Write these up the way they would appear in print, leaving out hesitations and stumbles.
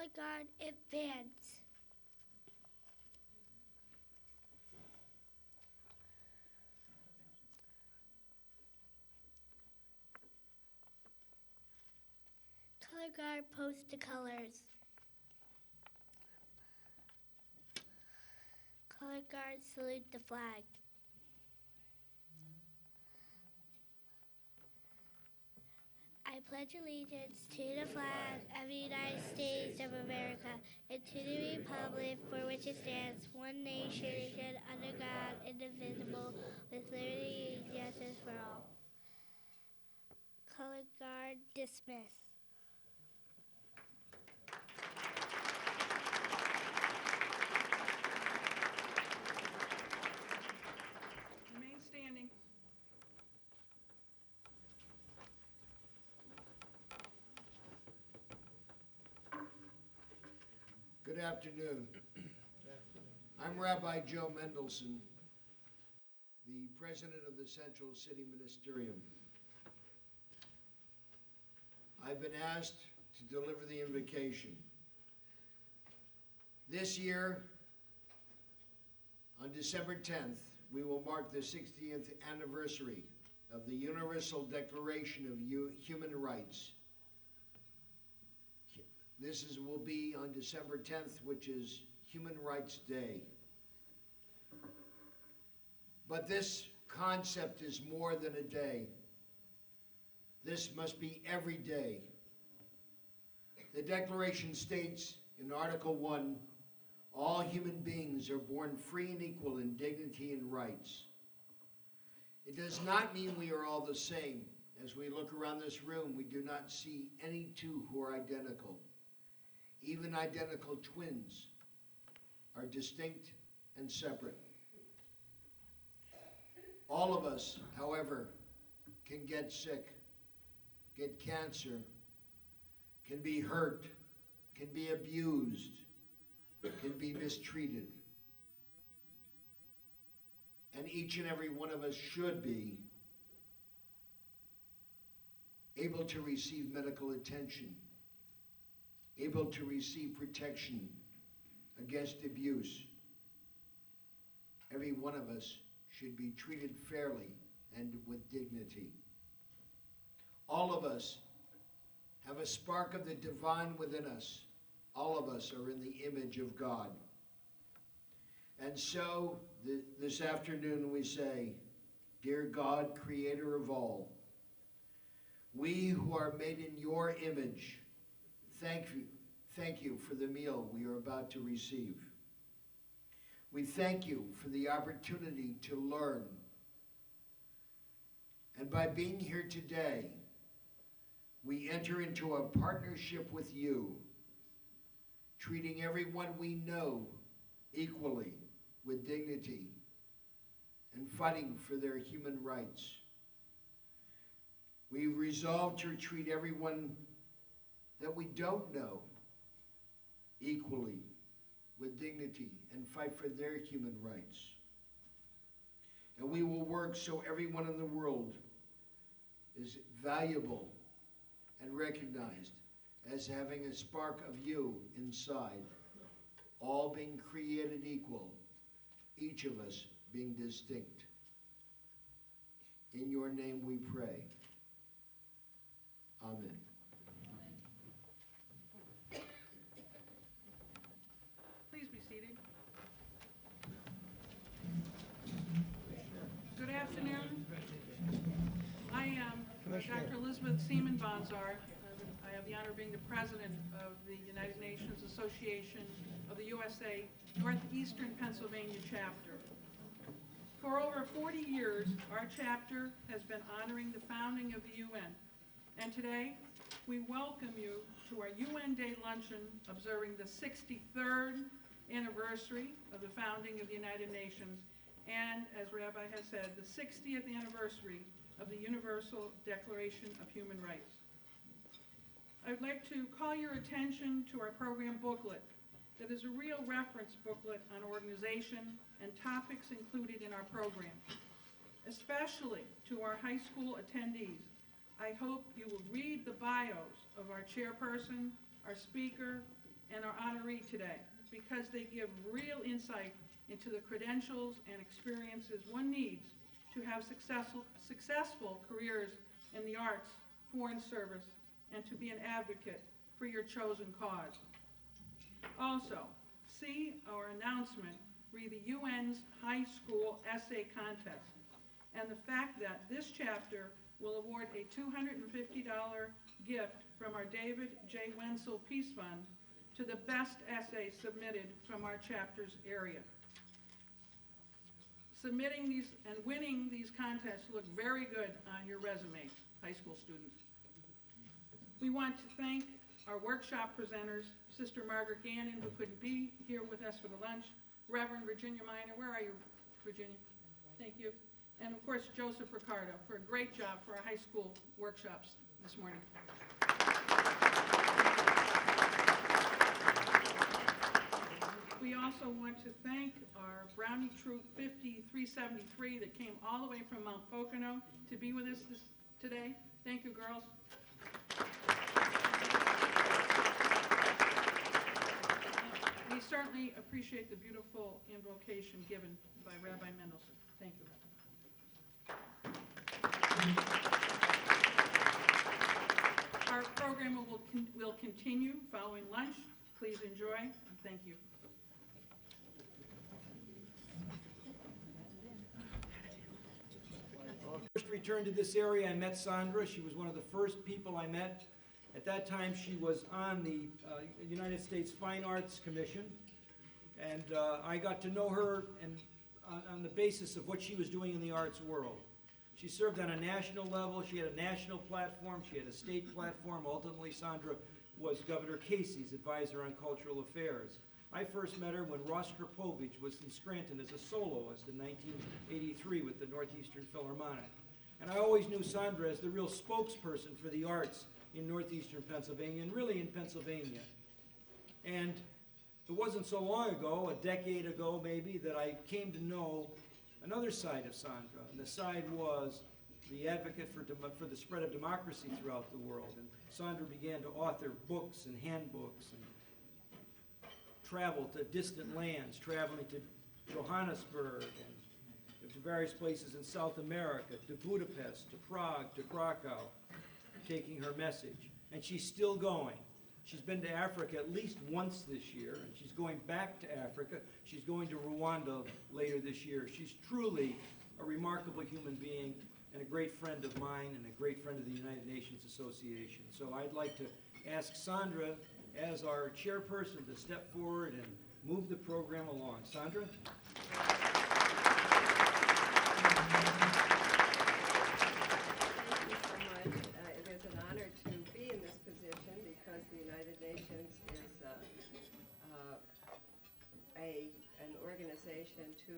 Color Guard advance. Color Guard post the colors. Color Guard salute the flag. I pledge allegiance to the flag of the United States of America and to the republic for which it stands, one nation, under God, indivisible, with liberty and justice for all. Color Guard dismiss. Remain standing. Good afternoon. I'm Rabbi Joe Mendelson, the president of the Central City Ministerium. I've been asked to deliver the invocation. This year, on December 10th, we will mark the 60th anniversary of the Universal Declaration of Human Rights. Will be on December 10th, which is Human Rights Day. But this concept is more than a day. This must be every day. The Declaration states in Article 1, all human beings are born free and equal in dignity and rights. It does not mean we are all the same. As we look around this room, we do not see any two who are identical. Even identical twins are distinct and separate. All of us, however, can get sick, get cancer, can be hurt, can be abused, can be mistreated. And each and every one of us should be able to receive medical attention, able to receive protection against abuse. Every one of us should be treated fairly and with dignity. All of us have a spark of the divine within us. All of us are in the image of God. And so this afternoon we say, Dear God, creator of all, we who are made in your image, Thank you for the meal we are about to receive. We thank you for the opportunity to learn. And by being here today, we enter into a partnership with you, treating everyone we know equally with dignity and fighting for their human rights. We resolve to treat everyone that we don't know equally with dignity and fight for their human rights. And we will work so everyone in the world is valuable and recognized as having a spark of you inside, all being created equal, each of us being distinct. In your name we pray. Amen. Please be seated. Good afternoon. I am Dr. Elizabeth Seaman Bonzar. I have the honor of being the president of the United Nations Association of the USA Northeastern Pennsylvania chapter. For over 40 years, our chapter has been honoring the founding of the UN. And today, we welcome you to our UN Day Luncheon observing the 63rd anniversary of the founding of the United Nations and, as Rabbi has said, the 60th anniversary of the Universal Declaration of Human Rights. I would like to call your attention to our program booklet that is a real reference booklet on organization and topics included in our program. Especially to our high school attendees, I hope you will read the bios of our chairperson, our speaker, and our honoree today because they give real insight into the credentials and experiences one needs to have successful careers in the arts, foreign service, and to be an advocate for your chosen cause. Also, see our announcement re the UN's High School Essay Contest and the fact that this chapter will award a $250 gift from our David J. Wenzel Peace Fund to the best essay submitted from our chapter's area. Submitting these and winning these contests look very good on your resumes, high school students. We want to thank our workshop presenters, Sister Margaret Gannon, who couldn't be here with us for the lunch, Reverend Virginia Minor, where are you, Virginia? Thank you. And of course, Joseph Ricardo for a great job for our high school workshops this morning. We also want to thank our Brownie Troop 5373 that came all the way from Mount Pocono to be with us today. Thank you, girls. We certainly appreciate the beautiful invocation given by Rabbi Mendelson. Thank you, Rabbi. Our program will continue following lunch. Please enjoy, and thank you. First returned to this area, I met Sandra. She was one of the first people I met. At that time, she was on the United States Fine Arts Commission, and I got to know her and on the basis of what she was doing in the arts world. She served on a national level. She had a national platform. She had a state platform. Ultimately, Sandra was Governor Casey's advisor on cultural affairs. I first met her when Ross Krapovich was in Scranton as a soloist in 1983 with the Northeastern Philharmonic. And I always knew Sandra as the real spokesperson for the arts in northeastern Pennsylvania, and really in Pennsylvania. And it wasn't so long ago, a decade ago maybe, that I came to know another side of Sandra. And the side was the advocate for the spread of democracy throughout the world. And Sandra began to author books and handbooks and travel to distant lands, traveling to Johannesburg and to various places in South America, to Budapest, to Prague, to Krakow, taking her message. And she's still going. She's been to Africa at least once this year, and she's going back to Africa. She's going to Rwanda later this year. She's truly a remarkable human being and a great friend of mine and a great friend of the United Nations Association. So I'd like to ask Sandra, as our chairperson, to step forward and move the program along. Sandra? An organization to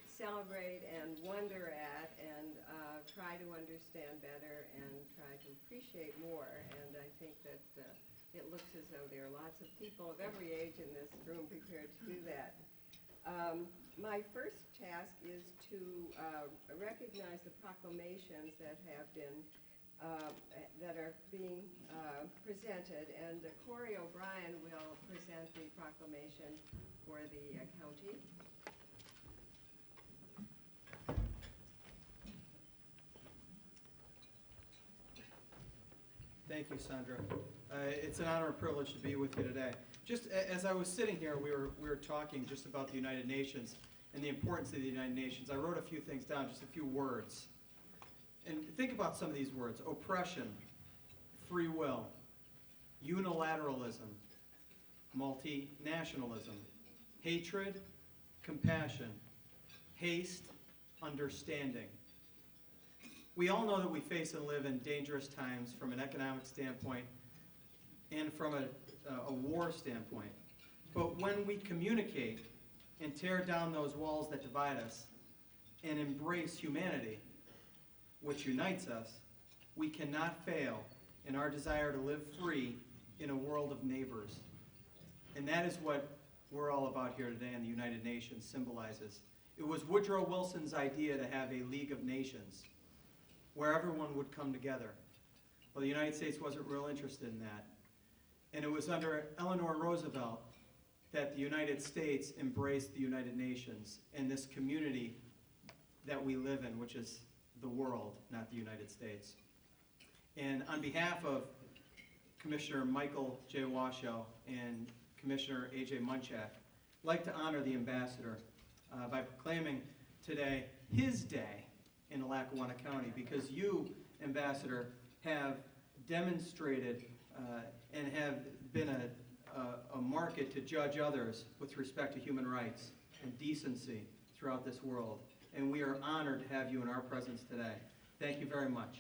celebrate and wonder at and try to understand better and try to appreciate more. And I think that it looks as though there are lots of people of every age in this room prepared to do that. My first task is to recognize the proclamations that have been that are being presented, and Corey O'Brien will present the proclamation for the county. Thank you, Sandra. It's an honor and privilege to be with you today. Just as I was sitting here, we were talking just about the United Nations and the importance of the United Nations. I wrote a few things down, just a few words. And think about some of these words: oppression, free will, unilateralism, multinationalism, hatred, compassion, haste, understanding. We all know that we face and live in dangerous times from an economic standpoint and from a war standpoint. But when we communicate and tear down those walls that divide us and embrace humanity, which unites us, we cannot fail in our desire to live free in a world of neighbors. And that is what we're all about here today, and the United Nations symbolizes. It was Woodrow Wilson's idea to have a League of Nations where everyone would come together. Well, the United States wasn't real interested in that. And it was under Eleanor Roosevelt that the United States embraced the United Nations and this community that we live in, which is the world, not the United States. And on behalf of Commissioner Michael J. Washoe and Commissioner A.J. Munchak, I'd like to honor the ambassador by proclaiming today his day in Lackawanna County, because you, Ambassador, have demonstrated and have been a market to judge others with respect to human rights and decency throughout this world. And we are honored to have you in our presence today. Thank you very much.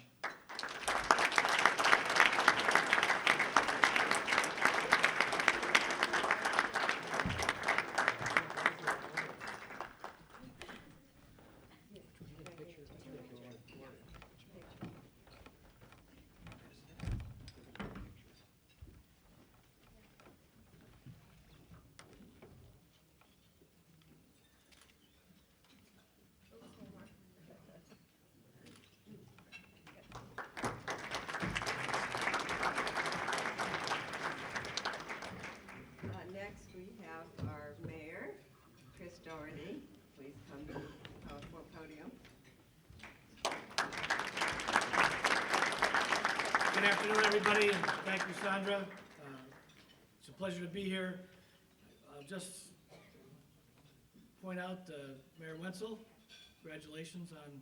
Next, we have our mayor, Chris Doherty. Please come to the podium. Good afternoon, everybody, and thank you, Sandra. It's a pleasure to be here. I'll just point out, Mayor Wenzel, congratulations on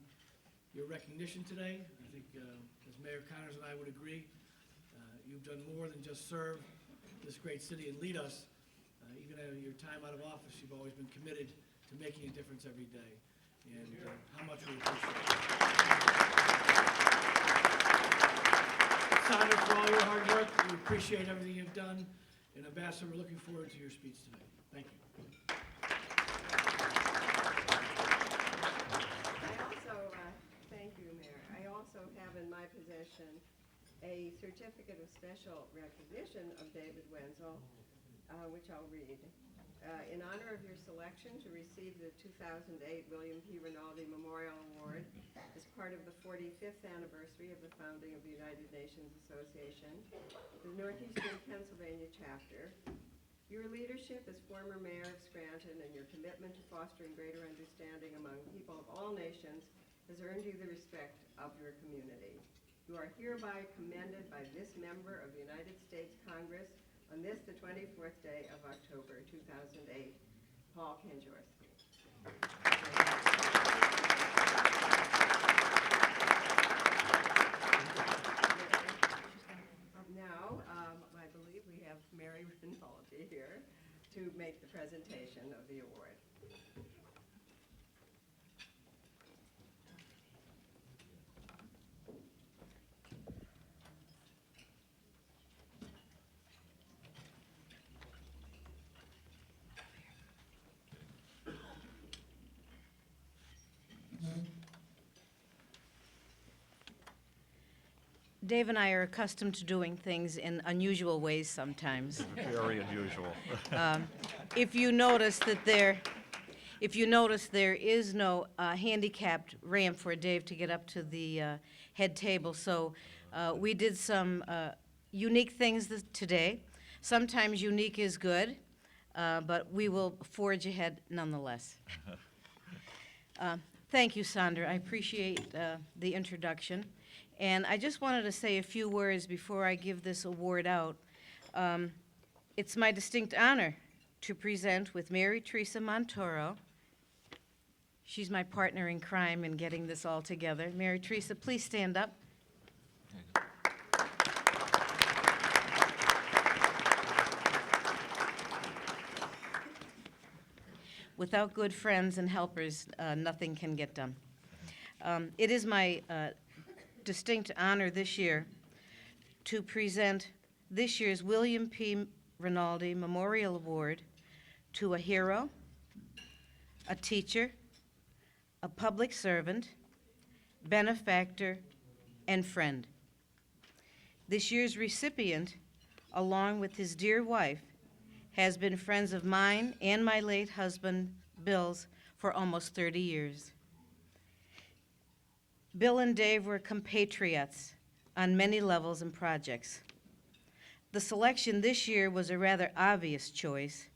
your recognition today. I think, as Mayor Connors and I would agree, you've done more than just serve this great city and lead us. Even at your time out of office, you've always been committed to making a difference every day, and how much we appreciate it. Sandra, for all your hard work, we appreciate everything you've done, and Ambassador, we're looking forward to your speech today. Thank you. Thank you, Mayor. I also have in my possession a certificate of special recognition of David Wenzel, which I'll read. In honor of your selection to receive the 2008 William P. Rinaldi Memorial Award as part of the 45th anniversary of the founding of the United Nations Association, the Northeastern Pennsylvania chapter, your leadership as former mayor of Scranton and your commitment to fostering greater understanding among people of all nations has earned you the respect of your community. You are hereby commended by this member of the United States Congress on this, the 24th day of October, 2008, Paul Kanjorski. Now, I believe we have Mary Rinaldi here to make the presentation of the award. Dave and I are accustomed to doing things in unusual ways sometimes. Very unusual. If you notice there is no handicapped ramp for Dave to get up to the head table, so we did some unique things today. Sometimes unique is good, but we will forge ahead nonetheless. Thank you, Sandra. I appreciate the introduction. And I just wanted to say a few words before I give this award out. It's my distinct honor to present with Mary Teresa Montoro. She's my partner in crime in getting this all together. Mary Teresa, please stand up. Without good friends and helpers, nothing can get done. It is my distinct honor this year to present this year's William P. Rinaldi Memorial Award to a hero, a teacher, a public servant, benefactor, and friend. This year's recipient, along with his dear wife, has been friends of mine and my late husband, Bill's, for almost 30 years. Bill and Dave were compatriots on many levels and projects. The selection this year was a rather obvious choice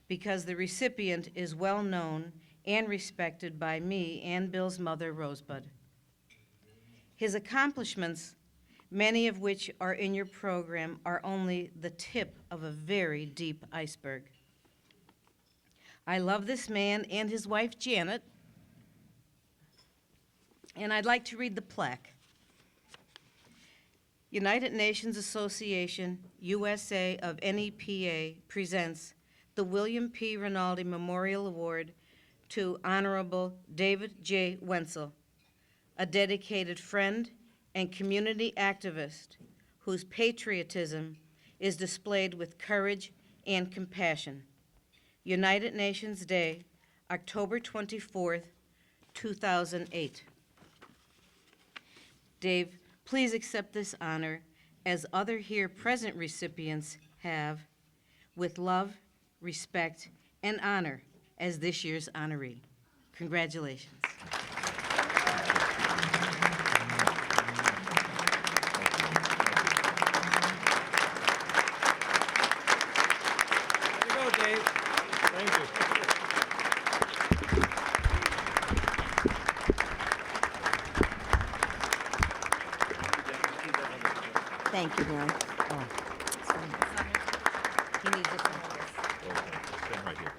because the recipient is well known and respected by me and Bill's mother, Rosebud. His accomplishments, many of which are in your program, are only the tip of a very deep iceberg. I love this man and his wife, Janet, and I'd like to read the plaque. United Nations Association, USA of NEPA presents the William P. Rinaldi Memorial Award to Honorable David J. Wenzel, a dedicated friend and community activist whose patriotism is displayed with courage and compassion. United Nations Day, October 24th, 2008. Dave, please accept this honor, as other here present recipients have, with love, respect, and honor as this year's honoree. Congratulations. There you go, Dave. Thank you. Thank you, Mary. Oh. He needs it. Stand right here.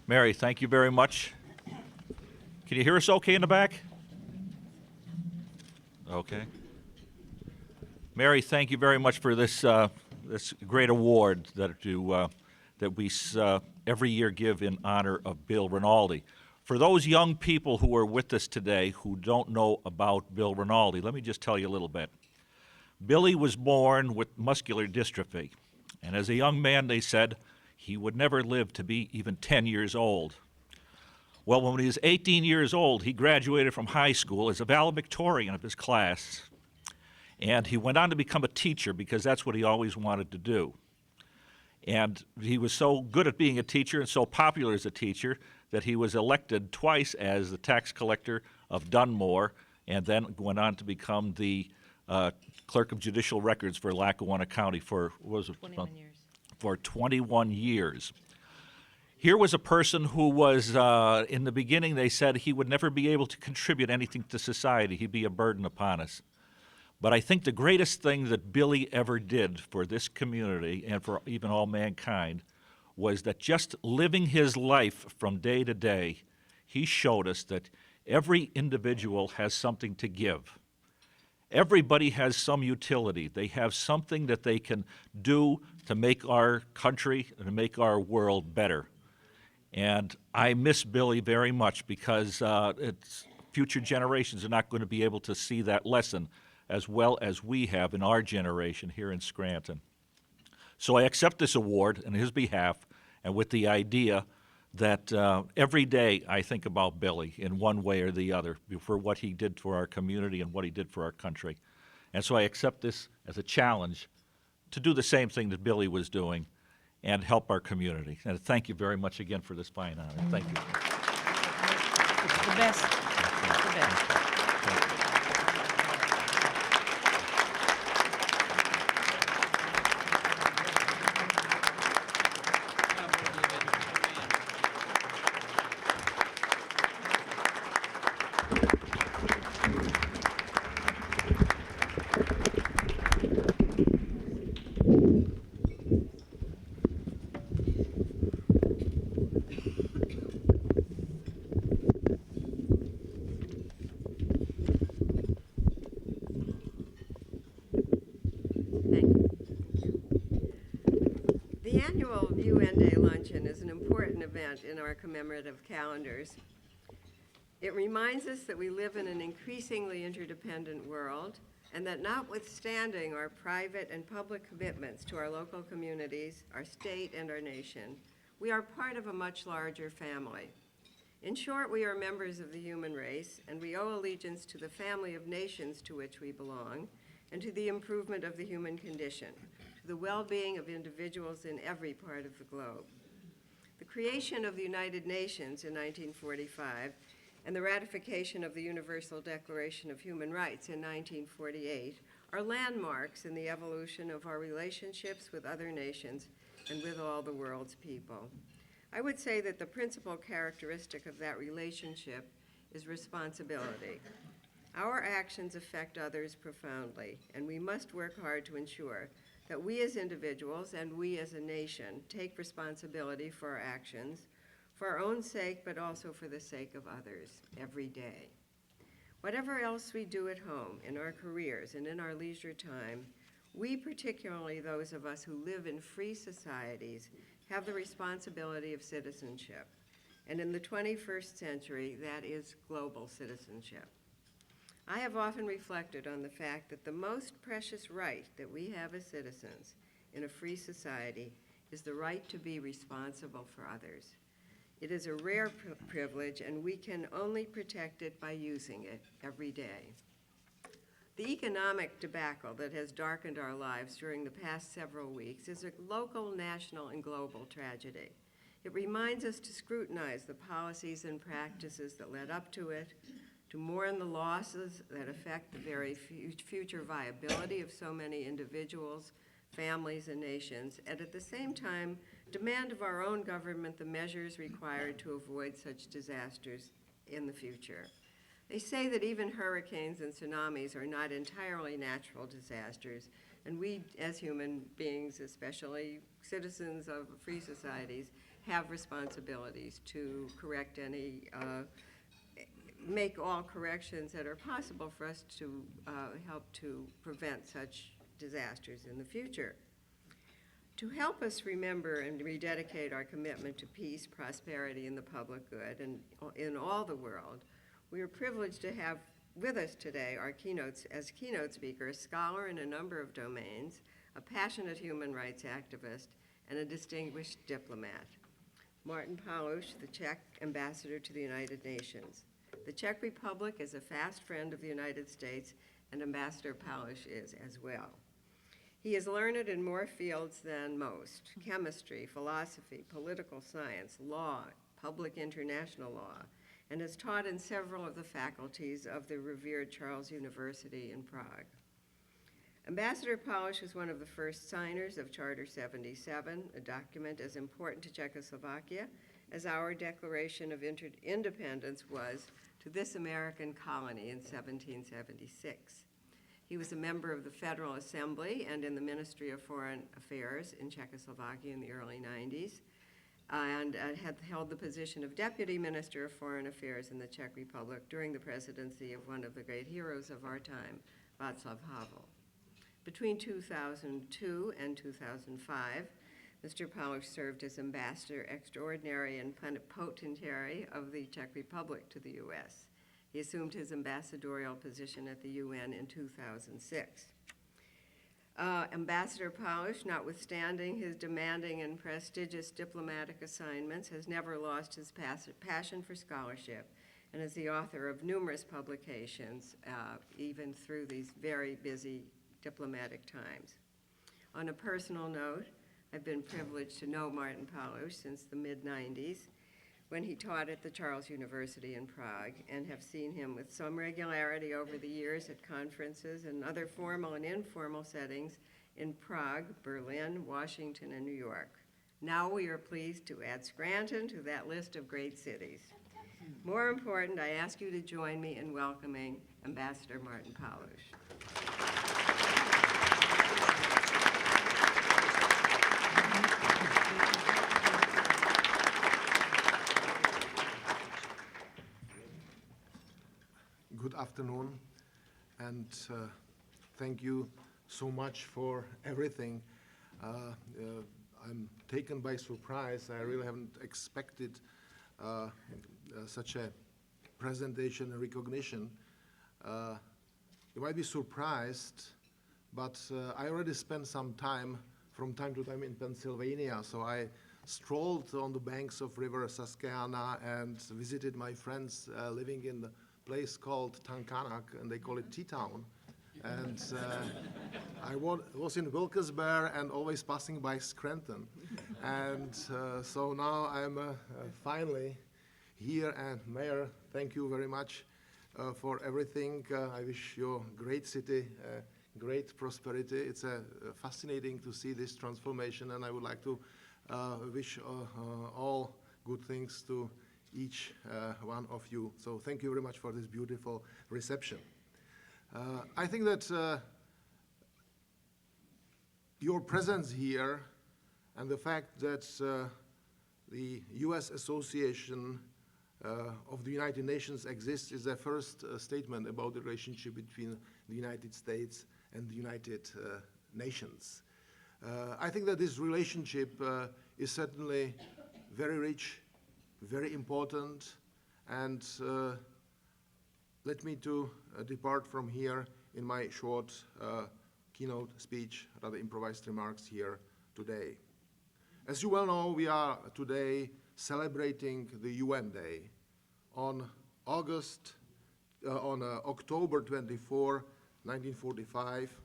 Mary, thank you very much. Can you hear us okay in the back? Okay. Mary, thank you very much for this this great award that we every year give in honor of Bill Rinaldi. For those young people who are with us today who don't know about Bill Rinaldi, let me just tell you a little bit. Billy was born with muscular dystrophy, and as a young man, they said he would never live to be even 10 years old. Well, when he was 18 years old, he graduated from high school as a valedictorian of his class, and he went on to become a teacher because that's what he always wanted to do. And he was so good at being a teacher and so popular as a teacher that he was elected twice as the tax collector of Dunmore, and then went on to become the clerk of judicial records for Lackawanna County for, what was it? 21 years. For 21 years. Here was a person who was, in the beginning, they said he would never be able to contribute anything to society. He'd be a burden upon us. But I think the greatest thing that Billy ever did for this community and for even all mankind was that just living his life from day to day, he showed us that every individual has something to give. Everybody has some utility. They have something that they can do to make our country and to make our world better. And I miss Billy very much because future generations are not going to be able to see that lesson as well as we have in our generation here in Scranton. So I accept this award on his behalf, and with the idea that every day I think about Billy in one way or the other for what he did for our community and what he did for our country. And so I accept this as a challenge to do the same thing that Billy was doing and help our community. And thank you very much again for this fine honor. Thank you. It's the best. It's the best. The annual UN Day Luncheon is an important event in our commemorative calendars. It reminds us that we live in an increasingly interdependent world, and that notwithstanding our private and public commitments to our local communities, our state, and our nation, we are part of a much larger family. In short, we are members of the human race, and we owe allegiance to the family of nations to which we belong, and to the improvement of the human condition, to the well-being of individuals in every part of the globe. The creation of the United Nations in 1945 and the ratification of the Universal Declaration of Human Rights in 1948 are landmarks in the evolution of our relationships with other nations and with all the world's people. I would say that the principal characteristic of that relationship is responsibility. Our actions affect others profoundly, and we must work hard to ensure that we as individuals and we as a nation take responsibility for our actions, for our own sake, but also for the sake of others every day. Whatever else we do at home, in our careers, and in our leisure time, we, particularly those of us who live in free societies, have the responsibility of citizenship. And in the 21st century, that is global citizenship. I have often reflected on the fact that the most precious right that we have as citizens in a free society is the right to be responsible for others. It is a rare privilege, and we can only protect it by using it every day. The economic debacle that has darkened our lives during the past several weeks is a local, national, and global tragedy. It reminds us to scrutinize the policies and practices that led up to it, to mourn the losses that affect the very future viability of so many individuals, families, and nations, and at the same time, demand of our own government the measures required to avoid such disasters in the future. They say that even hurricanes and tsunamis are not entirely natural disasters, and we as human beings, especially citizens of free societies, have responsibilities to correct any, make all corrections that are possible for us to help to prevent such disasters in the future. To help us remember and rededicate our commitment to peace, prosperity, and the public good and in all the world, we are privileged to have with us today as keynote speaker, a scholar in a number of domains, a passionate human rights activist, and a distinguished diplomat. Martin Paluš, the Czech ambassador to the United Nations. The Czech Republic is a fast friend of the United States, and Ambassador Paluš is as well. He is learned in more fields than most: chemistry, philosophy, political science, law, public international law, and has taught in several of the faculties of the revered Charles University in Prague. Ambassador Paluš is one of the first signers of Charter 77, a document as important to Czechoslovakia as our Declaration of Independence was to this American colony in 1776. He was a member of the Federal Assembly and in the Ministry of Foreign Affairs in Czechoslovakia in the early 90s, and had held the position of Deputy Minister of Foreign Affairs in the Czech Republic during the presidency of one of the great heroes of our time, Václav Havel. Between 2002 and 2005, Mr. Paluš served as Ambassador Extraordinary and Plenipotentiary of the Czech Republic to the U.S. He assumed his ambassadorial position at the UN in 2006. Ambassador Paluš, notwithstanding his demanding and prestigious diplomatic assignments, has never lost his passion for scholarship and is the author of numerous publications, even through these very busy diplomatic times. On a personal note, I've been privileged to know Martin Paluš since the mid-90s, when he taught at the Charles University in Prague, and have seen him with some regularity over the years at conferences and other formal and informal settings in Prague, Berlin, Washington, and New York. Now we are pleased to add Scranton to that list of great cities. More important, I ask you to join me in welcoming Ambassador Martin Paluš. Good afternoon, and thank you so much for everything. I'm taken by surprise. I really haven't expected such a presentation and recognition. You might be surprised, but I already spent some time from time to time in Pennsylvania, so I strolled on the banks of River Susquehanna and visited my friends living in the place called Tankanak, and they call it T-Town. And I was in Wilkes-Barre and always passing by Scranton. And so now I'm finally here, and Mayor, thank you very much for everything. I wish your great city great prosperity. It's fascinating to see this transformation, and I would like to wish all good things to each one of you. So thank you very much for this beautiful reception. I think that your presence here and the fact that the U.S. Association of the United Nations exists is the first statement about the relationship between the United States and the United Nations. I think that this relationship is certainly very rich, very important, and let me to depart from here in my short keynote speech, rather improvised remarks here today. As you well know, we are today celebrating the UN Day. On October 24, 1945,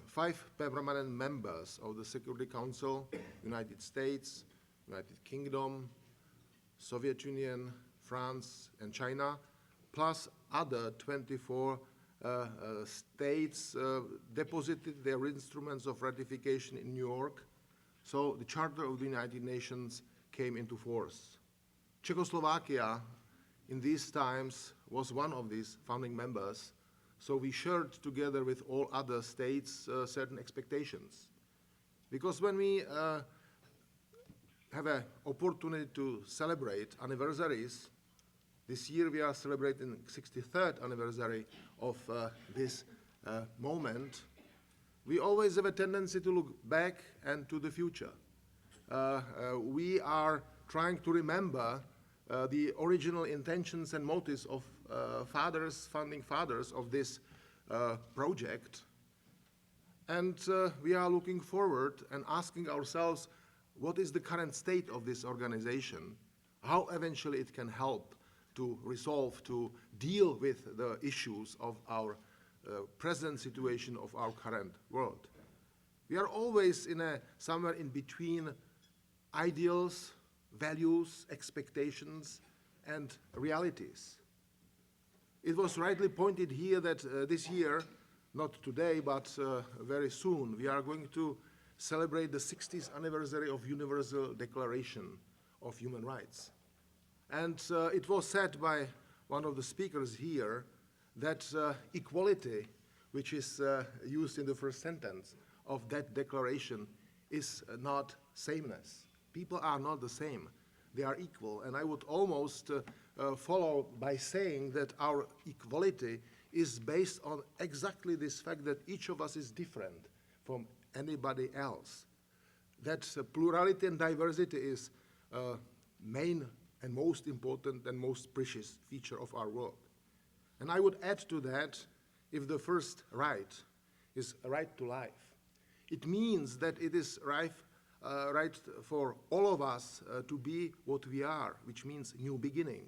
5 permanent members of the Security Council, United States, United Kingdom, Soviet Union, France, and China, plus other 24 states deposited their instruments of ratification in New York. So the Charter of the United Nations came into force. Czechoslovakia, in these times, was one of these founding members, so we shared together with all other states certain expectations. Because when we have an opportunity to celebrate anniversaries, this year we are celebrating 63rd anniversary of this moment, we always have a tendency to look back and to the future. We are trying to remember the original intentions and motives of founding fathers of this project. And we are looking forward and asking ourselves, what is the current state of this organization? How eventually it can help to resolve, to deal with the issues of our present situation of our current world. We are always somewhere in between ideals, values, expectations, and realities. It was rightly pointed here that this year, not today, but very soon, we are going to celebrate the 60th anniversary of Universal Declaration of Human Rights. And it was said by one of the speakers here that equality, which is used in the first sentence of that declaration, is not sameness. People are not the same. They are equal. And I would almost follow by saying that our equality is based on exactly this fact that each of us is different from anybody else. That plurality and diversity is main and most important and most precious feature of our world. And I would add to that, if the first right is a right to life, it means that it is right for all of us to be what we are, which means new beginning,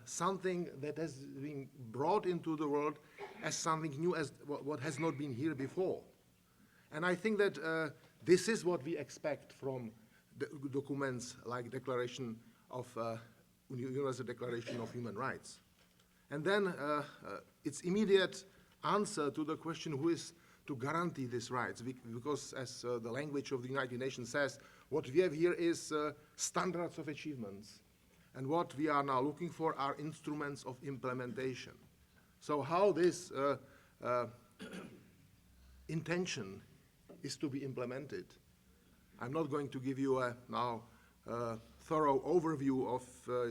something that has been brought into the world as something new, as what has not been here before. And I think that this is what we expect from documents like Universal Declaration of Human Rights. And then its immediate answer to the question who is to guarantee these rights, because as the language of the United Nations says, what we have here is standards of achievements. And what we are now looking for are instruments of implementation. So how this intention is to be implemented, I'm not going to give you now thorough overview of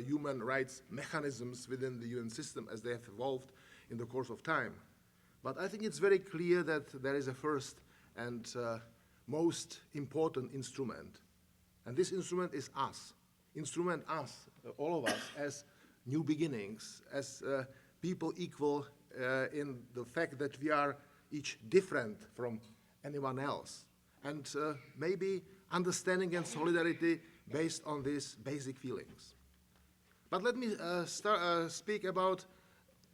human rights mechanisms within the UN system as they have evolved in the course of time. But I think it's very clear that there is a first and most important instrument. And this instrument is us. Instrument us, all of us, as new beginnings, as people equal in the fact that we are each different from anyone else. And maybe understanding and solidarity based on these basic feelings. But let me speak about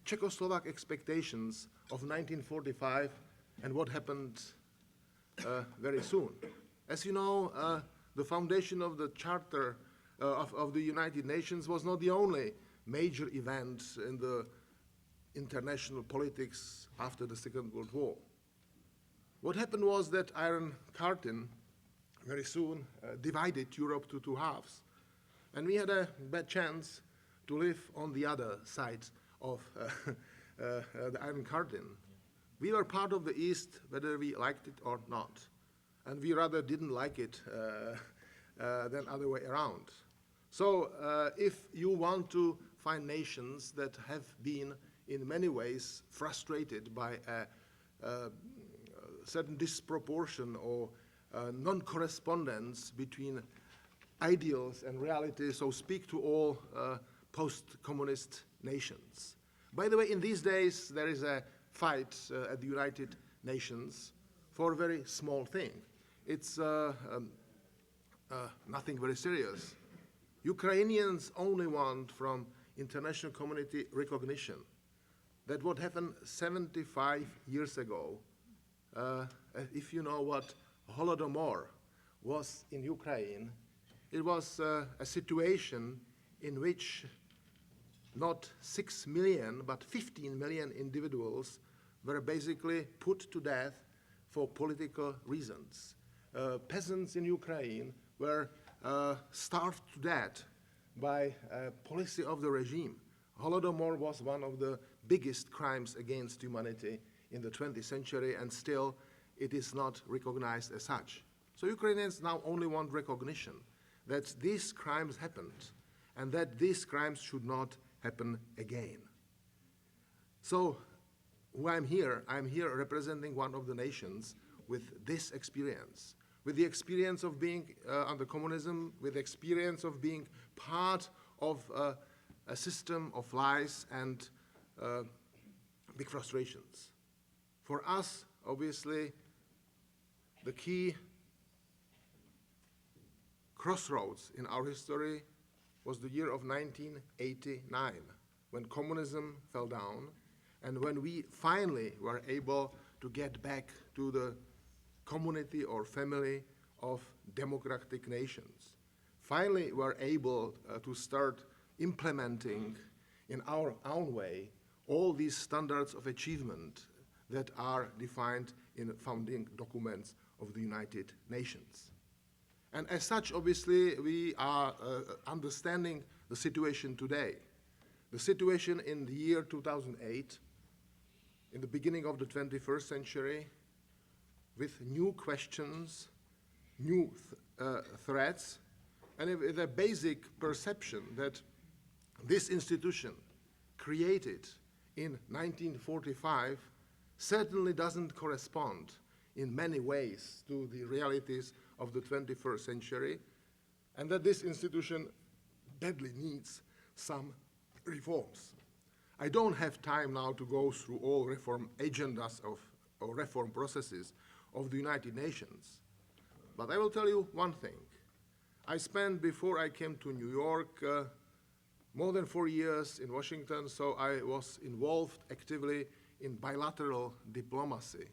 Czechoslovak expectations of 1945 and what happened very soon. As you know, the foundation of the Charter of the United Nations was not the only major event in the international politics after the Second World War. What happened was that Iron Curtain very soon divided Europe to two halves. And we had a bad chance to live on the other side of the Iron Curtain. We were part of the East, whether we liked it or not. And we rather didn't like it than other way around. So if you want to find nations that have been in many ways frustrated by a certain disproportion or non-correspondence between ideals and reality, so speak to all post-communist nations. By the way, in these days, there is a fight at the United Nations for a very small thing. It's nothing very serious. Ukrainians only want from international community recognition that what happened 75 years ago, if you know what Holodomor was in Ukraine, it was a situation in which not 6 million, but 15 million individuals were basically put to death for political reasons. Peasants in Ukraine were starved to death by a policy of the regime. Holodomor was one of the biggest crimes against humanity in the 20th century, and still it is not recognized as such. So Ukrainians now only want recognition that these crimes happened and that these crimes should not happen again. So I'm here representing one of the nations with this experience, with the experience of being under communism, with the experience of being part of a system of lies and big frustrations. For us, obviously, the key crossroads in our history was the year of 1989, when communism fell down and when we finally were able to get back to the community or family of democratic nations. Finally, we were able to start implementing in our own way all these standards of achievement that are defined in the founding documents of the United Nations. And as such, obviously, we are understanding the situation today. The situation in the year 2008, in the beginning of the 21st century, with new questions, new threats, and with a basic perception that this institution created in 1945 certainly doesn't correspond in many ways to the realities of the 21st century, and that this institution badly needs some reforms. I don't have time now to go through all reform agendas or reform processes of the United Nations, but I will tell you one thing. I spent, before I came to New York, more than 4 years in Washington, so I was involved actively in bilateral diplomacy.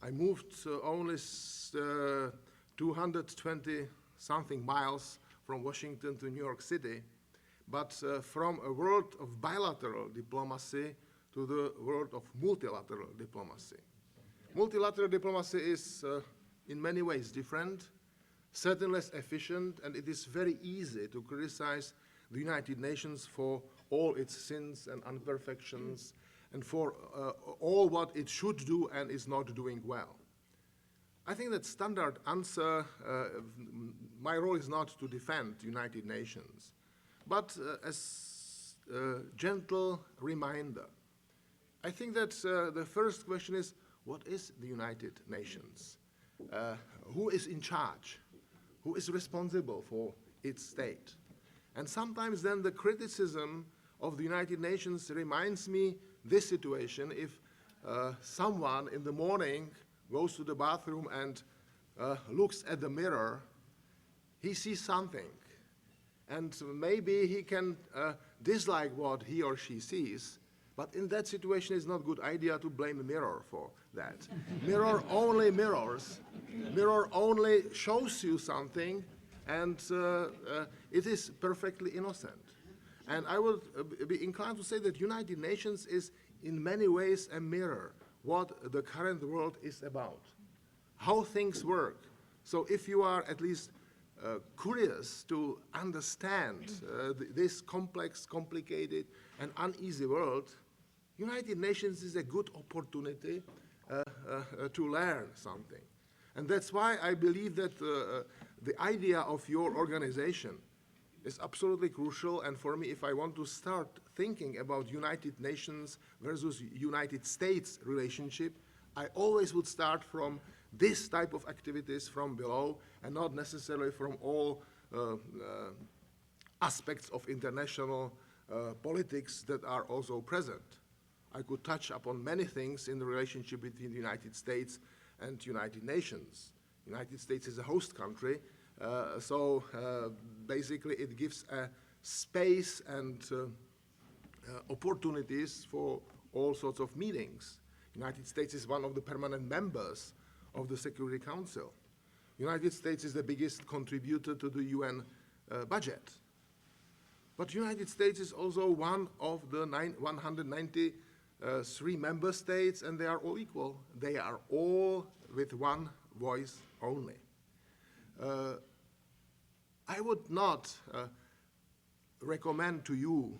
I moved only 220-something miles from Washington to New York City, but from a world of bilateral diplomacy to the world of multilateral diplomacy. Multilateral diplomacy is in many ways different, certainly less efficient, and it is very easy to criticize the United Nations for all its sins and imperfections and for all what it should do and is not doing well. I think that standard answer, my role is not to defend the United Nations, but as a gentle reminder. I think that the first question is, what is the United Nations? Who is in charge? Who is responsible for its state? And sometimes then the criticism of the United Nations reminds me this situation if someone in the morning goes to the bathroom and looks at the mirror, he sees something. And maybe he can dislike what he or she sees, but in that situation it's not a good idea to blame the mirror for that. Mirror only mirrors. Mirror only shows you something, and it is perfectly innocent. And I would be inclined to say that United Nations is in many ways a mirror what the current world is about, how things work. So if you are at least curious to understand this complex, complicated, and uneasy world, United Nations is a good opportunity to learn something. And that's why I believe that the idea of your organization is absolutely crucial. And for me, if I want to start thinking about United Nations versus United States relationship, I always would start from this type of activities from below and not necessarily from all aspects of international politics that are also present. I could touch upon many things in the relationship between the United States and United Nations. United States is a host country, so basically it gives a space and opportunities for all sorts of meetings. United States is one of the permanent members of the Security Council. United States is the biggest contributor to the UN budget. But United States is also one of the 193 member states, and they are all equal. They are all with one voice only. I would not recommend to you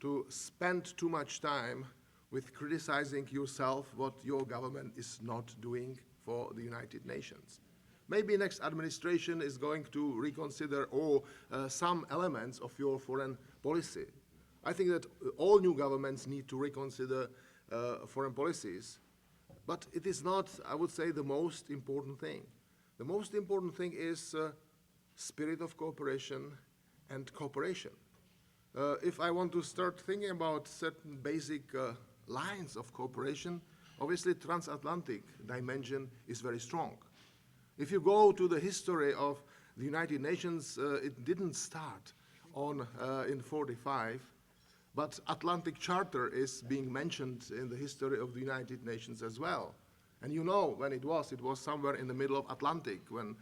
to spend too much time with criticizing yourself what your government is not doing for the United Nations. Maybe next administration is going to reconsider some elements of your foreign policy. I think that all new governments need to reconsider foreign policies, but it is not, I would say, the most important thing. The most important thing is spirit of cooperation and cooperation. If I want to start thinking about certain basic lines of cooperation, obviously transatlantic dimension is very strong. If you go to the history of the United Nations, it didn't start in 45, but Atlantic Charter is being mentioned in the history of the United Nations as well. And you know when it was somewhere in the middle of Atlantic, when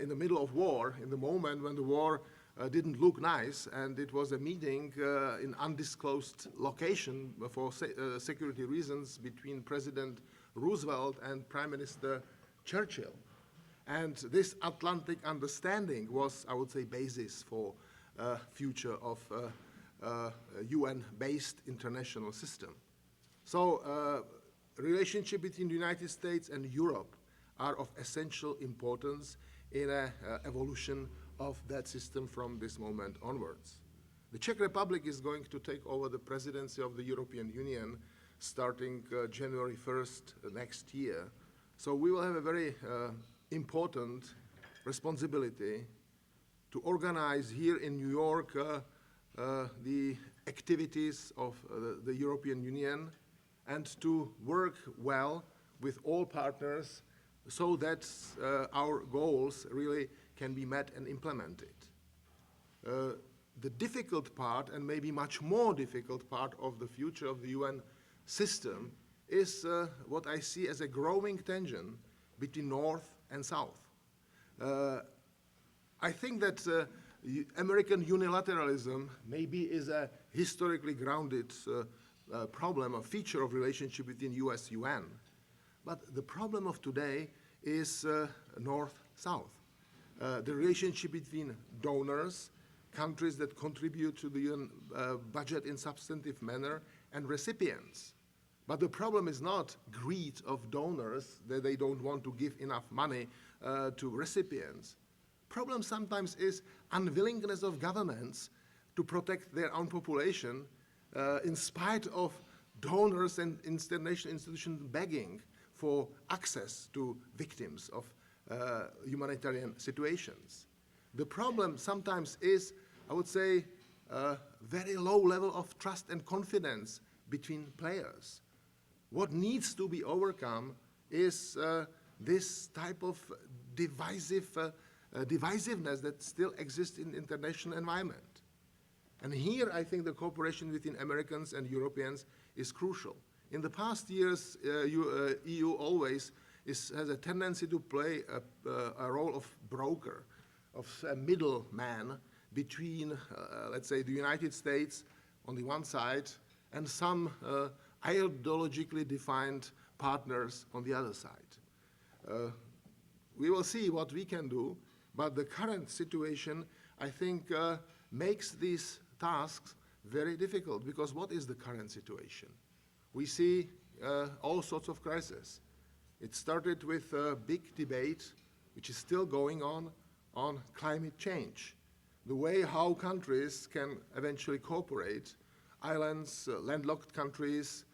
in the middle of war, in the moment when the war didn't look nice, and it was a meeting in undisclosed location for security reasons between President Roosevelt and Prime Minister Churchill. And this Atlantic understanding was, I would say, basis for future of UN-based international system. So relationship between the United States and Europe are of essential importance in evolution of that system from this moment onwards. The Czech Republic is going to take over the presidency of the European Union starting January 1st next year. So we will have a very important responsibility to organize here in New York the activities of the European Union and to work well with all partners so that our goals really can be met and implemented. The difficult part, and maybe much more difficult part of the future of the UN system, is what I see as a growing tension between North and South. I think that American unilateralism maybe is a historically grounded problem, a feature of relationship between US-UN. But the problem of today is North-South. The relationship between donors, countries that contribute to the UN budget in substantive manner, and recipients. But the problem is not greed of donors, that they don't want to give enough money to recipients. Problem sometimes is unwillingness of governments to protect their own population in spite of donors and international institutions begging for access to victims of humanitarian situations. The problem sometimes is, I would say, a very low level of trust and confidence between players. What needs to be overcome is this type of divisiveness that still exists in the international environment. And here I think the cooperation between Americans and Europeans is crucial. In the past years, EU always has a tendency to play a role of broker, of a middleman between, let's say, the United States on the one side and some ideologically defined partners on the other side. We will see what we can do, but the current situation, I think, makes these tasks very difficult, because what is the current situation? We see all sorts of crises. It started with a big debate, which is still going on climate change. The way how countries can eventually cooperate, islands, landlocked countries,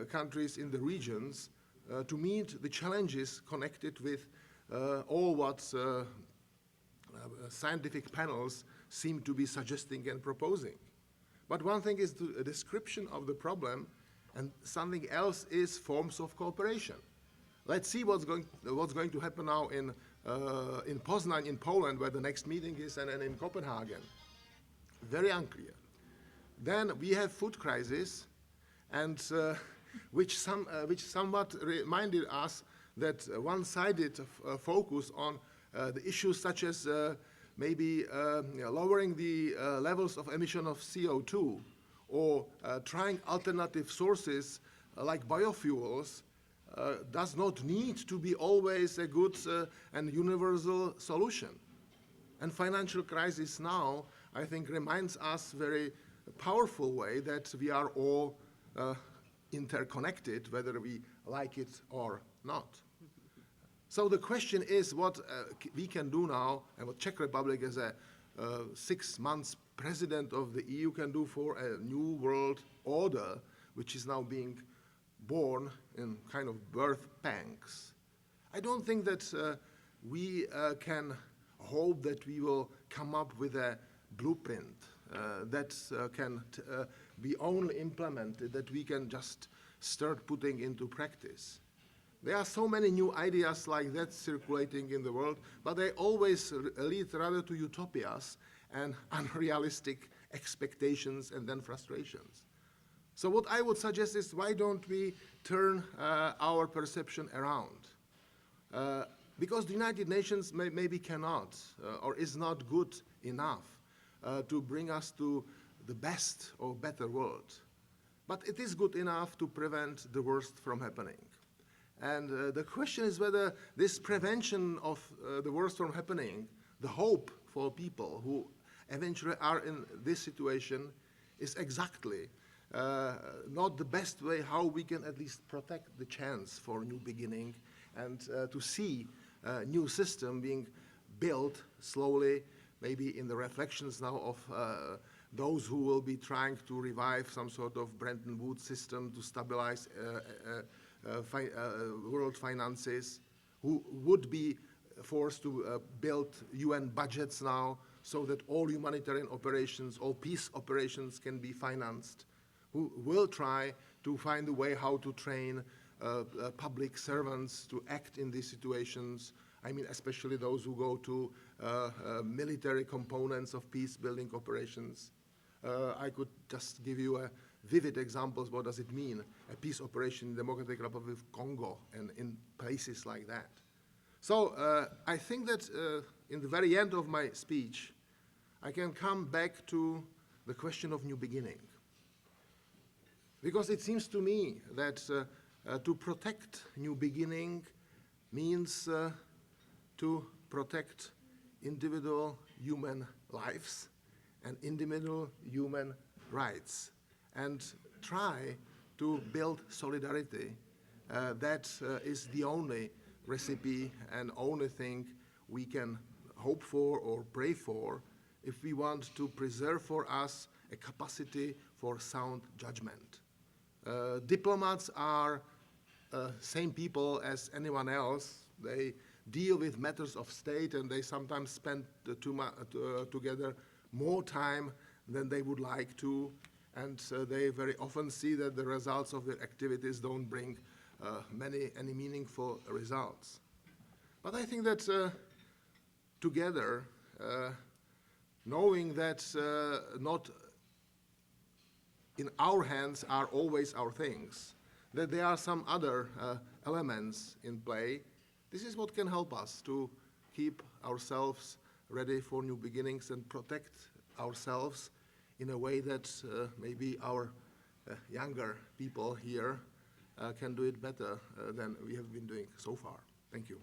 countries in the regions, to meet the challenges connected with all what scientific panels seem to be suggesting and proposing. But one thing is a description of the problem, and something else is forms of cooperation. Let's see what's going to happen now in Poznań, in Poland, where the next meeting is, and in Copenhagen. Very unclear. Then we have food crisis, and which somewhat reminded us that one-sided focus on the issues such as maybe lowering the levels of emission of CO2, or trying alternative sources like biofuels, does not need to be always a good and universal solution. And financial crisis now, I think, reminds us very powerful way that we are all interconnected, whether we like it or not. So the question is what we can do now, and what Czech Republic as a 6 months president of the EU can do for a new world order, which is now being born in kind of birth pangs. I don't think that we can hope that we will come up with a blueprint that can be only implemented, that we can just start putting into practice. There are so many new ideas like that circulating in the world, but they always lead rather to utopias and unrealistic expectations and then frustrations. So what I would suggest is, why don't we turn our perception around? Because the United Nations maybe cannot or is not good enough to bring us to the best or better world. But it is good enough to prevent the worst from happening. And the question is whether this prevention of the worst from happening, the hope for people who eventually are in this situation, is exactly not the best way how we can at least protect the chance for a new beginning, and to see a new system being built slowly, maybe in the reflections now of those who will be trying to revive some sort of Bretton Woods system to stabilize world finances, who would be forced to build UN budgets now so that all humanitarian operations, all peace operations can be financed, who will try to find a way how to train public servants to act in these situations. I mean, especially those who go to military components of peace-building operations. I could just give you a vivid examples. What does it mean, a peace operation in the Democratic Republic of Congo and in places like that? So I think that in the very end of my speech, I can come back to the question of new beginning. Because it seems to me that to protect new beginning means to protect individual human lives and individual human rights, and try to build solidarity. That is the only recipe and only thing we can hope for or pray for if we want to preserve for us a capacity for sound judgment. Diplomats are same people as anyone else. They deal with matters of state, and they sometimes spend together more time than they would like to, and they very often see that the results of their activities don't bring any meaningful results. But I think that together, knowing that not in our hands are always our things, that there are some other elements in play, this is what can help us to keep ourselves ready for new beginnings and protect ourselves in a way that maybe our younger people here can do it better than we have been doing so far. Thank you.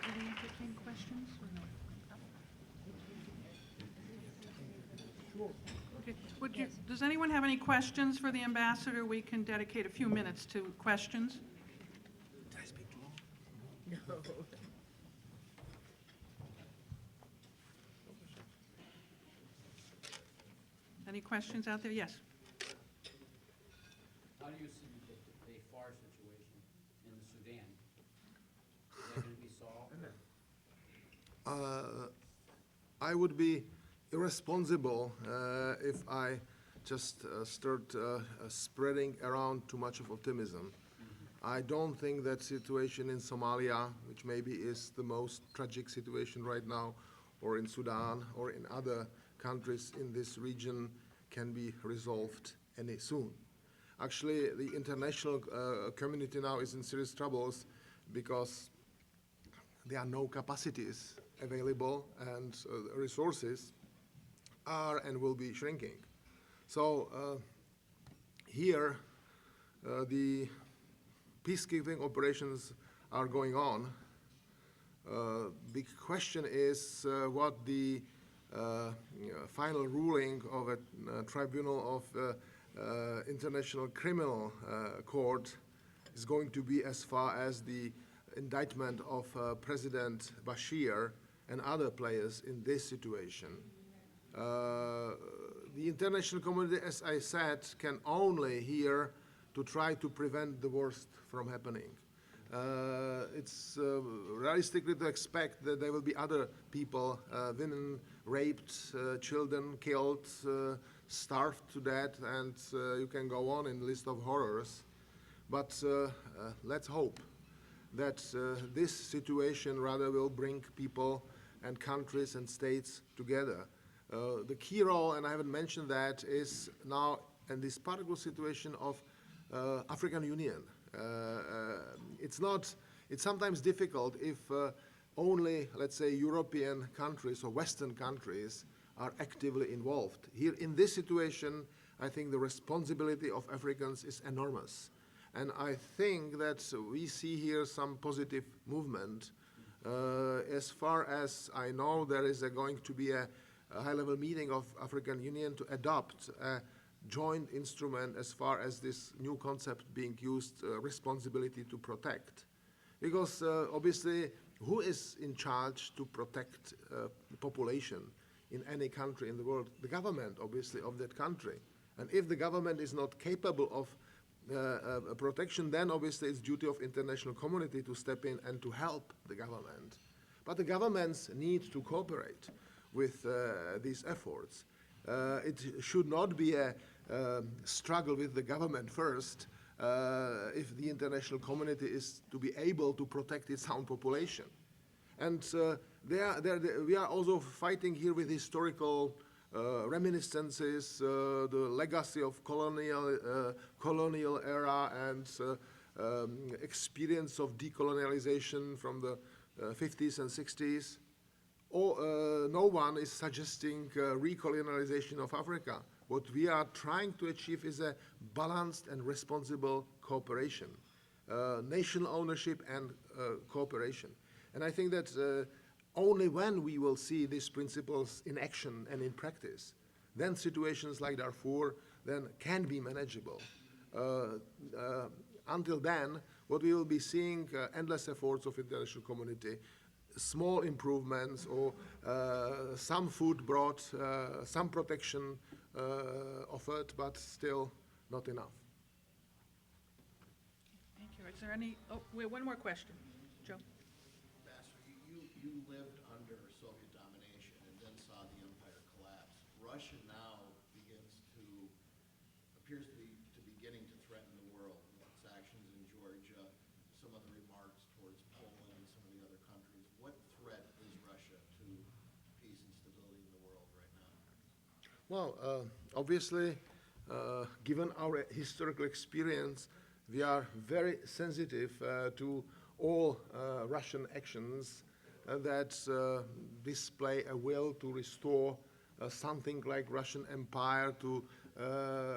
Do we entertain questions or no? Okay. Does anyone have any questions for the ambassador? We can dedicate a few minutes to questions. Did I speak too long? Any questions out there? Yes. How do you see the FAR situation in the Sudan? Is that going to be solved? I would be irresponsible if I just start spreading around too much of optimism. I don't think that situation in Somalia, which maybe is the most tragic situation right now, or in Sudan, or in other countries in this region, can be resolved any soon. Actually, the international community now is in serious troubles because there are no capacities available, and resources are and will be shrinking. So here, the peacekeeping operations are going on. Big question is what the final ruling of a tribunal of International Criminal Court is going to be as far as the indictment of President Bashir and other players in this situation. The international community, as I said, can only here to try to prevent the worst from happening. It's realistically to expect that there will be other people, women raped, children killed, starved to death, and you can go on in the list of horrors. But let's hope that this situation rather will bring people and countries and states together. The key role, and I haven't mentioned that, is now in this particular situation of African Union. It's sometimes difficult if only, let's say, European countries or Western countries are actively involved. Here in this situation, I think the responsibility of Africans is enormous. And I think that we see here some positive movement. As far as I know, there is going to be a high-level meeting of African Union to adopt a joint instrument as far as this new concept being used, responsibility to protect. Because obviously, who is in charge to protect the population in any country in the world? The government, obviously, of that country. And if the government is not capable of protection, then obviously it's duty of international community to step in and to help the government. But the governments need to cooperate with these efforts. It should not be a struggle with the government first if the international community is to be able to protect its own population. And we are also fighting here with historical reminiscences, the legacy of colonial era and experience of decolonialization from the 50s and 60s. No one is suggesting recolonialization of Africa. What we are trying to achieve is a balanced and responsible cooperation, national ownership and cooperation. And I think that only when we will see these principles in action and in practice, then situations like Darfur then can be manageable. Until then, what we will be seeing endless efforts of international community, small improvements or some food brought, some protection offered, but still not enough. Thank you. Is there any, wait, one more question. Joe? Ambassador, you lived under Soviet domination and then saw the empire collapse. Russia now appears to be beginning to threaten the world with its actions in Georgia, Well, obviously, given our historical experience, we are very sensitive to all Russian actions that display a will to restore something like Russian Empire, to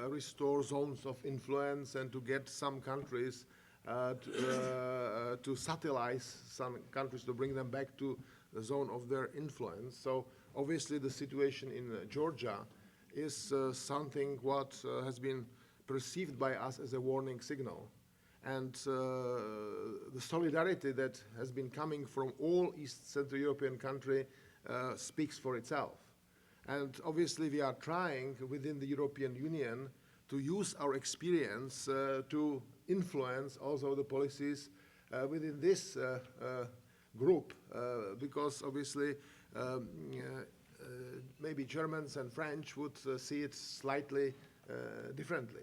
restore zones of influence, and to get some countries to satellize some countries, to bring them back to the zone of their influence. So obviously the situation in Georgia is something what has been perceived by us as a warning signal. And the solidarity that has been coming from all East Central European countries speaks for itself. And obviously we are trying within the European Union to use our experience to influence also the policies within this group, because obviously maybe Germans and French would see it slightly differently.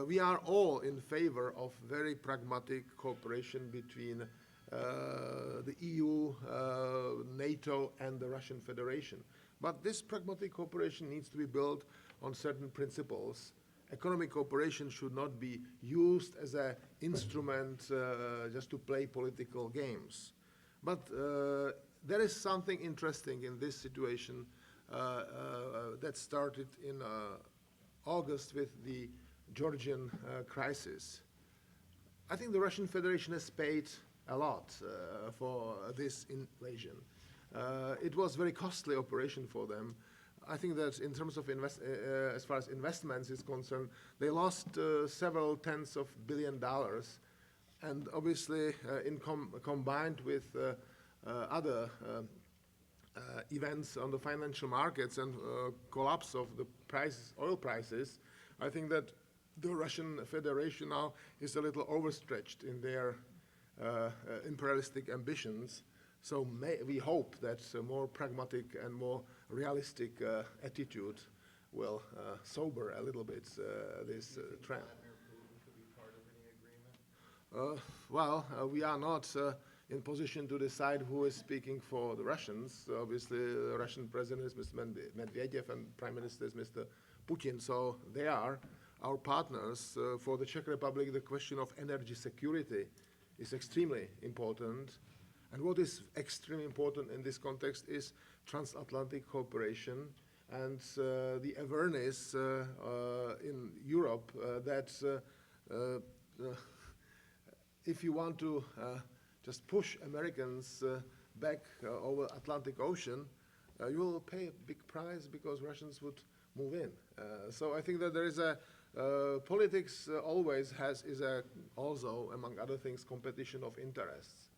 We are all in favor of very pragmatic cooperation between the EU, NATO, and the Russian Federation. But this pragmatic cooperation needs to be built on certain principles. Economic cooperation should not be used as an instrument just to play political games. But there is something interesting in this situation that started in August with the Georgian crisis. I think the Russian Federation has paid a lot for this invasion. It was a very costly operation for them. I think that in terms of as far as investments is concerned, they lost several tens of $billions, and obviously combined with other events on the financial markets and collapse of the oil prices, I think that the Russian Federation now is a little overstretched in their imperialistic ambitions. So we hope that a more pragmatic and more realistic attitude will sober a little bit this trend. We are not in position to decide who is speaking for the Russians. Obviously, the Russian president is Mr. Medvedev and Prime Minister is Mr. Putin, so they are our partners. For the Czech Republic, the question of energy security is extremely important. And what is extremely important in this context is transatlantic cooperation and the awareness in Europe that if you want to just push Americans back over Atlantic Ocean, you will pay a big price because Russians would move in. So I think that there is a politics always is also, among other things, competition of interests.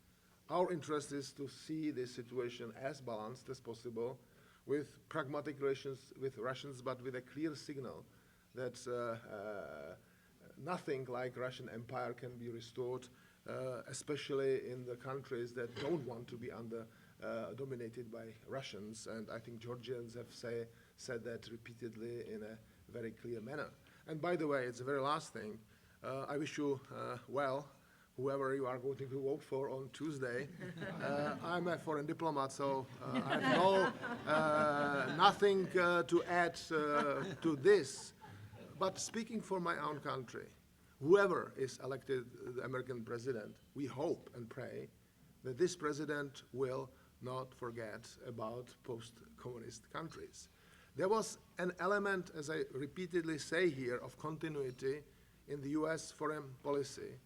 Our interest is to see this situation as balanced as possible, with pragmatic relations with Russians, but with a clear signal that nothing like Russian Empire can be restored, especially in the countries that don't want to be dominated by Russians. And I think Georgians have said that repeatedly in a very clear manner. And by the way, it's the very last thing. I wish you well, whoever you are going to vote for on Tuesday. I'm a foreign diplomat, so I have nothing to add to this. But speaking for my own country, whoever is elected the American president, we hope and pray that this president will not forget about post-communist countries. There was an element, as I repeatedly say here, of continuity in the US foreign policy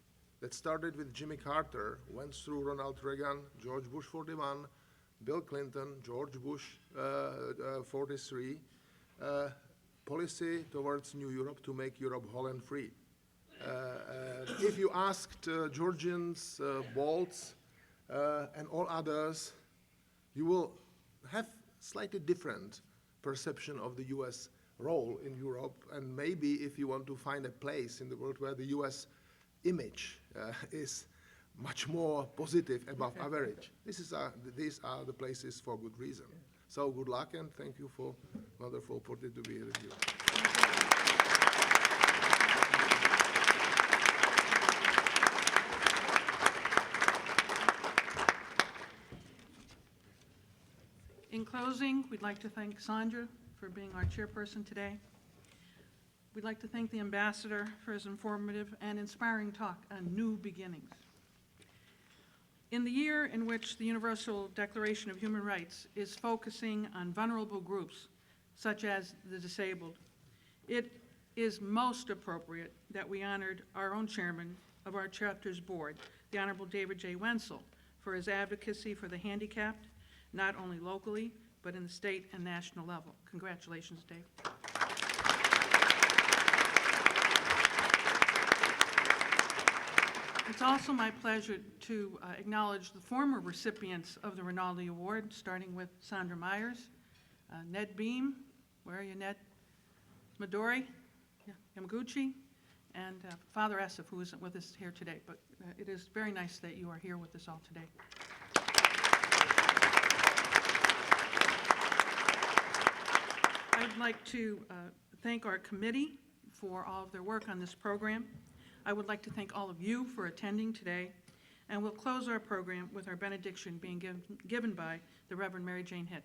that started with Jimmy Carter, went through Ronald Reagan, George Bush 41, Bill Clinton, George Bush 43, policy towards New Europe to make Europe whole and free. If you asked Georgians, Balts, and all others, you will have slightly different perception of the US role in Europe, and maybe if you want to find a place in the world where the US image is much more positive, above average, these are the places for good reason. So good luck, and thank you for wonderful opportunity to be here with you. In closing, we'd like to thank Sandra for being our chairperson today. We'd like to thank the ambassador for his informative and inspiring talk on new beginnings. In the year in which the Universal Declaration of Human Rights is focusing on vulnerable groups, such as the disabled, it is most appropriate that we honored our own chairman of our chapter's board, the Honorable David J. Wenzel, for his advocacy for the handicapped, not only locally, but in the state and national level. Congratulations, Dave. It's also my pleasure to acknowledge the former recipients of the Rinaldi Award, starting with Sandra Myers, Ned Beam, where are you, Ned? Midori, Yamaguchi, and Father Esif, who isn't with us here today, but it is very nice that you are here with us all today. I'd like to thank our committee for all of their work on this program. I would like to thank all of you for attending today, and we'll close our program with our benediction being given by the Reverend Mary Jane Hitt.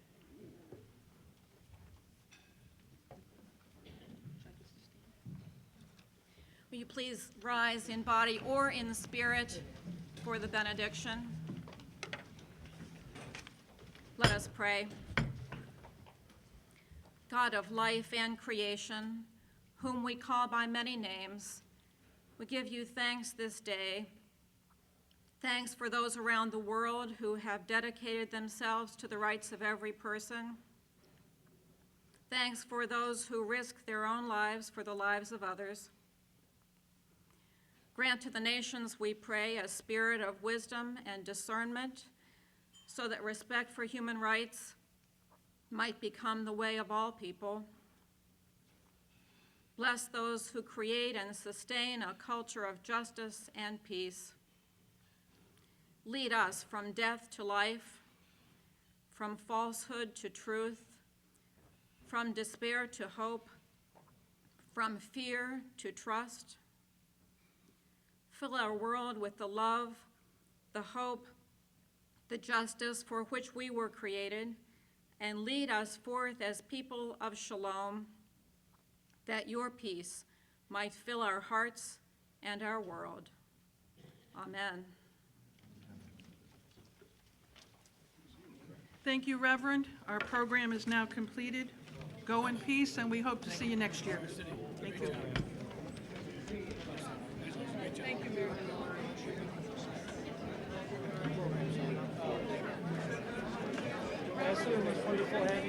Will you please rise in body or in spirit for the benediction? Let us pray. God of life and creation, whom we call by many names, we give you thanks this day. Thanks for those around the world who have dedicated themselves to the rights of every person. Thanks for those who risk their own lives for the lives of others. Grant to the nations, we pray, a spirit of wisdom and discernment so that respect for human rights might become the way of all people. Bless those who create and sustain a culture of justice and peace. Lead us from death to life, from falsehood to truth, from despair to hope, from fear to trust. Fill our world with the love, the hope, the justice for which we were created, and lead us forth as people of shalom, that your peace might fill our hearts and our world. Amen. Thank you, Reverend. Our program is now completed. Go in peace, and we hope to see you next year. Thank you. Thank you, Mary. Wonderful having